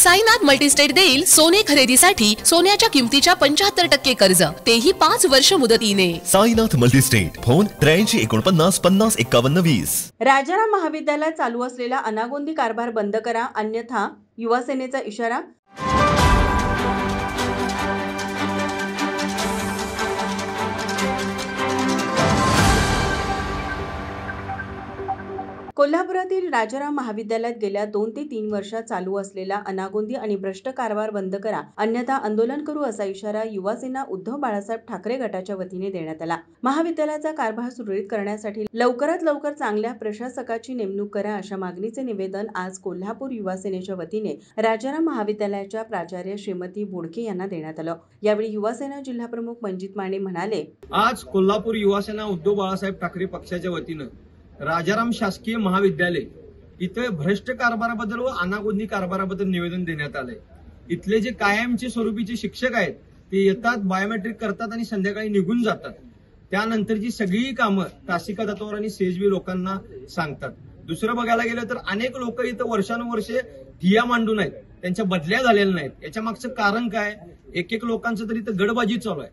Sainath multi-state देईल सोने खरेदीसाठी सोन्याच्या किमतीच्या 75% कर्ज, तेही 5 वर्ष मुदतीने। Sainath multistate, phone 83 49 50 51 20। राजाराम महाविद्यालयात चालू असलेला अनागोंदी कारभार बंद करा, अन्यथा युवा सेनेचा इशारा। कोल्हापुरातील राजाराम महाविद्यालयात गेल्या 2 ते 3 वर्षात चालू असलेला अनागोंदी आणि भ्रष्ट कारभार बंद करा, अन्यथा आंदोलन करू असा इशारा युवासेना उद्धव बाळासाहेब ठाकरे गटाच्या वतीने देण्यात आला। महाविद्यालयाचा कारभार सुरळीत करण्यासाठी लवकरात लवकर चांगल्या प्रशासकाची नेमणूक करा अशा मागणीचे निवेदन आज कोल्हापूर युवा सेनेच्या वतीने राजाराम महाविद्यालयाच्या प्राचार्य श्रीमती बोडके यांना देण्यात आलं। यावेळी युवासेना जिल्हा प्रमुख मंजित माने म्हणाले, आज कोल्हापूर युवासेना उद्धव बाळासाहेब ठाकरे पक्षाच्या वतीनं राजाराम शासकीय महाविद्यालय इथे भ्रष्ट कारभाराबद्दल व अनागोंदी कारभाराबद्दल निवेदन देण्यात आलंय। इथले जे कायमचे स्वरूपीचे शिक्षक आहेत ते येतात, बायोमेट्रिक करतात आणि संध्याकाळी निघून जातात। त्यानंतरची सगळी कामं तासिका तत्वावर आणि सेजबी लोकांना सांगतात। दुसरं बघायला गेलं तर अनेक लोक इथं वर्षानुवर्षे ठिया मांडून आहेत, त्यांच्या बदल्या झालेल्या नाहीत। याच्या मागचं कारण काय? एक लोकांचं तरी इथं गडबाजी चालू आहे।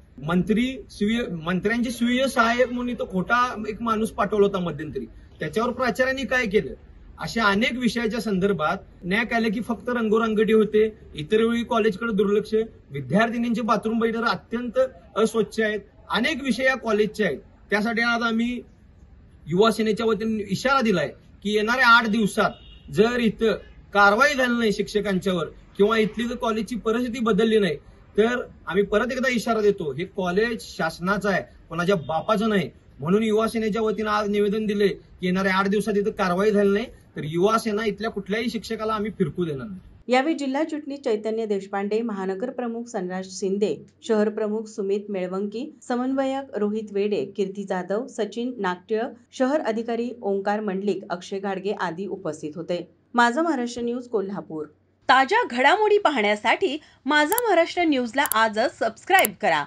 मंत्र्यांचे स्वीय सहाय्यक म्हणून इथं खोटा एक माणूस पाठवला होता मध्यंतरी, त्याच्यावर प्राचार्यांनी काय केलं? अशा अनेक विषयाच्या संदर्भात न्याय आले की फक्त रंगोरंगडी होते, इतर वेळी कॉलेजकडे दुर्लक्ष, विद्यार्थिनींचे बाथरूम बैठक अत्यंत अस्वच्छ आहेत, अनेक विषय या कॉलेजचे आहेत। त्यासाठी आज आम्ही युवा सेनेच्या वतीने इशारा दिलाय की येणाऱ्या 8 दिवसात जर इथं कारवाई झाली नाही शिक्षकांच्यावर किंवा इथली जर कॉलेजची परिस्थिती बदलली नाही तर आम्ही परत एकदा इशारा देतो, हे कॉलेज शासनाचं आहे, कोणाच्या बापाचं नाही। म्हणून युवा सेनेच्या वतीनं आज निवेदन दिले की येणाऱ्या 8 दिवसात इथं कारवाई झाली नाही तर युवा सेना इथल्या कुठल्याही शिक्षकाला आम्ही फिरकू देणार नाही। यावेळी जिल्हा चिटणीस चैतन्य देशपांडे, महानगर प्रमुख सनराज शिंदे, शहर प्रमुख सुमित मेळवंकी, समन्वयक रोहित वेडे, कीर्ती जाधव, सचिन नागटिळ, शहर अधिकारी ओंकार मंडलिक, अक्षय घाडगे आदी उपस्थित होते। माझा महाराष्ट्र न्यूज कोल्हापूर। ताज्या घडामोडी पाहण्यासाठी माझा महाराष्ट्र न्यूजला आजच सबस्क्राईब करा।